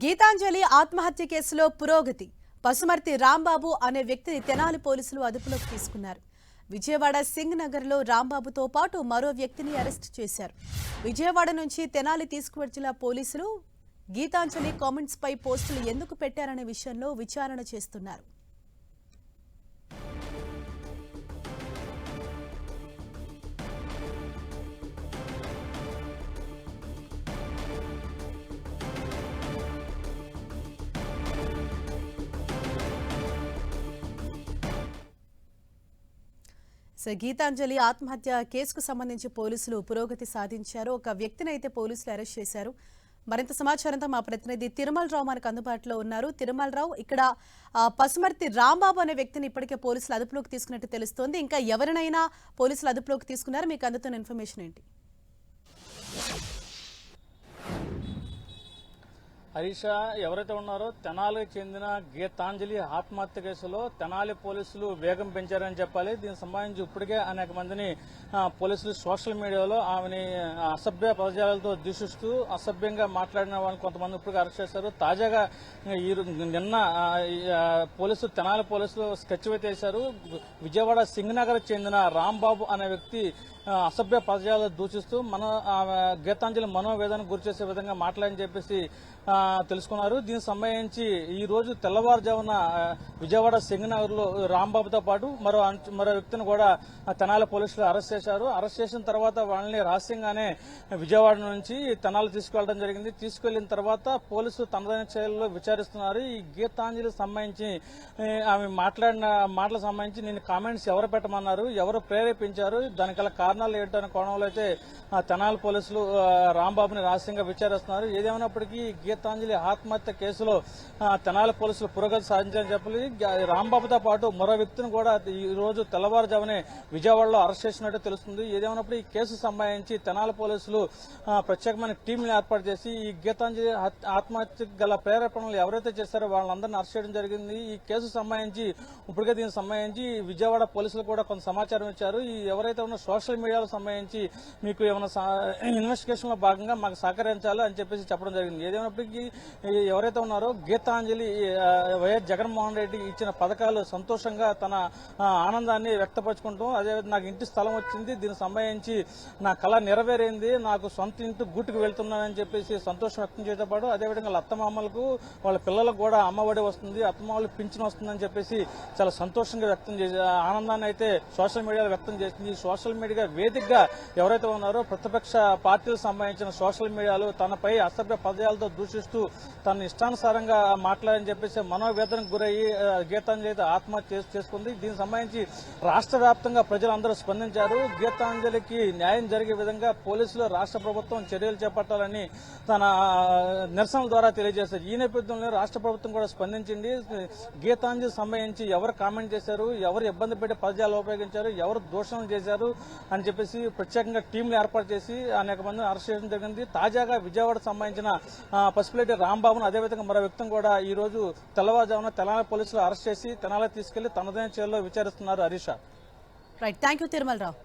గీతాంజలి ఆత్మహత్య కేసులో పురోగతి. పసుమర్తి రాంబాబు అనే వ్యక్తిని తెనాలి పోలీసులు అదుపులోకి తీసుకున్నారు. విజయవాడ సింగ్ నగర్లో రాంబాబుతో పాటు మరో వ్యక్తిని అరెస్ట్ చేశారు. విజయవాడ నుంచి తెనాలి తీసుకువచ్చిన పోలీసులు గీతాంజలి కామెంట్స్ పై పోస్టులు ఎందుకు పెట్టారనే విషయంలో విచారణ చేస్తున్నారు. గీతాంజలి ఆత్మహత్య కేసుకు సంబంధించి పోలీసులు పురోగతి సాధించారు. ఒక వ్యక్తిని అయితే పోలీసులు అరెస్ట్ చేశారు. మరింత సమాచారంతో మా ప్రతినిధి తిరుమల రావు మనకు అందుబాటులో ఉన్నారు. తిరుమల రావు, ఇక్కడ పసుమర్తి రాంబాబు అనే వ్యక్తిని ఇప్పటికే పోలీసులు అదుపులోకి తీసుకున్నట్టు తెలుస్తోంది. ఇంకా ఎవరినైనా పోలీసులు అదుపులోకి తీసుకున్నారు? మీకు అందుతున్న ఇన్ఫర్మేషన్ ఏంటి? హరీష, ఎవరైతే ఉన్నారో తెనాలికి చెందిన గీతాంజలి ఆత్మహత్య కేసులో తెనాలి పోలీసులు వేగం పెంచారని చెప్పాలి. దీనికి సంబంధించి ఇప్పటికే అనేక మందిని పోలీసులు సోషల్ మీడియాలో ఆమెని అసభ్య పదజాలతో దూషిస్తూ అసభ్యంగా మాట్లాడిన వాళ్ళని కొంతమంది ఇప్పటికే అరెస్ట్ చేశారు. తాజాగా నిన్న పోలీసులు తెనాలి పోలీసులు స్కెచ్ వేశారు. విజయవాడ సింగ్ నగర్ చెందిన రాంబాబు అనే వ్యక్తి అసభ్య పదజాలు దూషిస్తూ గీతాంజలి మనోవేదన గురిచేసే విధంగా మాట్లాడని చెప్పేసి తెలుసుకున్నారు. దీనికి సంబంధించి ఈ రోజు తెల్లవారుజామున విజయవాడ సింగనగర్ లో రాంబాబుతో పాటు మరో వ్యక్తిని కూడా తెనాలి పోలీసులు అరెస్ట్ చేశారు. అరెస్ట్ చేసిన తర్వాత వాళ్ళని రహస్యంగానే విజయవాడ నుంచి తెనాలి తీసుకువెళ్లడం జరిగింది. తీసుకువెళ్లిన తర్వాత పోలీసులు తనదైన చర్యల్లో విచారిస్తున్నారు. ఈ గీతాంజలికి సంబంధించి ఆమె మాట్లాడిన మాటలకు సంబంధించి నేను కామెంట్స్ ఎవరు పెట్టమన్నారు, ఎవరు ప్రేరేపించారు, దానికల కారణాలు ఏంటనే కోణంలో అయితే తెనాలి పోలీసులు రాంబాబుని రహస్యంగా విచారిస్తున్నారు. ఏదేమైనప్పటికీ గీతాంజలి ఆత్మహత్య కేసులో తెనాలి పోలీసులు పురోగతి సాధించారని చెప్పాలి. రాంబాబుతో పాటు మరో వ్యక్తిని కూడా ఈ రోజు తెల్లవారుజామునే విజయవాడలో అరెస్ట్ చేసినట్టు తెలుస్తుంది. ఏదేమైనప్పుడు ఈ కేసు సంబంధించి తెనాలి పోలీసులు ప్రత్యేకమైన టీంలు ఏర్పాటు చేసి ఈ గీతాంజలి ఆత్మహత్య గల ప్రేరేపణలు ఎవరైతే చేశారో వాళ్ళందరినీ అరెస్ట్ చేయడం జరిగింది. ఈ కేసు సంబంధించి ఇప్పటికే దీనికి సంబంధించి విజయవాడ పోలీసులు కూడా కొంత సమాచారం ఇచ్చారు. ఈ ఎవరైతే ఉన్న సోషల్ మీడియాకు సంబంధించి మీకు ఏమైనా ఇన్వెస్టిగేషన్ లో భాగంగా మాకు సహకరించాలి అని చెప్పేసి చెప్పడం జరిగింది. ఏదేమైనప్పటికీ ఎవరైతే ఉన్నారో గీతాంజలి వైఎస్ జగన్మోహన్ రెడ్డి ఇచ్చిన పథకాలు సంతోషంగా తన ఆనందాన్ని వ్యక్తపరుచుకుంటూ అదేవిధంగా నాకు ఇంటి స్థలం వచ్చింది, దీనికి సంబంధించి నా కళ నెరవేరింది, నాకు సొంత ఇంటి గూటికి వెళ్తున్నానని చెప్పేసి సంతోషం వ్యక్తం చేయడంతో పాటు అదేవిధంగా అత్తమామలకు వాళ్ళ పిల్లలకు కూడా అమ్మఒడి వస్తుంది, అత్తమామలకు పింఛన్ వస్తుందని చెప్పేసి చాలా సంతోషంగా వ్యక్తం చేసి ఆనందాన్ని అయితే సోషల్ మీడియాలో వ్యక్తం చేసింది. ఈ సోషల్ మీడియా వేదికగా ఎవరైతే ఉన్నారో ప్రతిపక్ష పార్టీలకు సంబంధించిన సోషల్ మీడియాలో తనపై అసభ్య పదజాలతో దూషిస్తూ తన ఇష్టానుసారంగా మాట్లాడని చెప్పేసి మనోవేదనకు గురయ్యి గీతాంజలి ఆత్మహత్య చేసుకుంది. దీనికి సంబంధించి రాష్ట్ర వ్యాప్తంగా ప్రజలందరూ స్పందించారు. గీతాంజలికి న్యాయం జరిగే విధంగా పోలీసులు రాష్ట్ర ప్రభుత్వం చర్యలు చేపట్టాలని తన నిరసనల ద్వారా తెలియజేశారు. ఈ నేపథ్యంలో రాష్ట్ర ప్రభుత్వం కూడా స్పందించింది. గీతాంజలి సంబంధించి ఎవరు కామెంట్ చేశారు, ఎవరు ఇబ్బంది పెట్టే పదజాలు ఉపయోగించారు, ఎవరు దూషణలు చేశారు అని చెప్పేసి ప్రత్యేకంగా టీంలు ఏర్పాటు చేసి అనేక మందిని అరెస్ట్ చేయడం జరిగింది. తాజాగా విజయవాడకు సంబంధించిన పసుపులేటి రాంబాబును అదేవిధంగా మరో వ్యక్తిని కూడా ఈ రోజు తెల్లవారుజామున తెనాలి పోలీసులు అరెస్ట్ చేసి తెనాలి తీసుకెళ్లి తనదైన చర్యల్లో విచారిస్తున్నారు. Harisha. Right, thank you Tirumala Rao.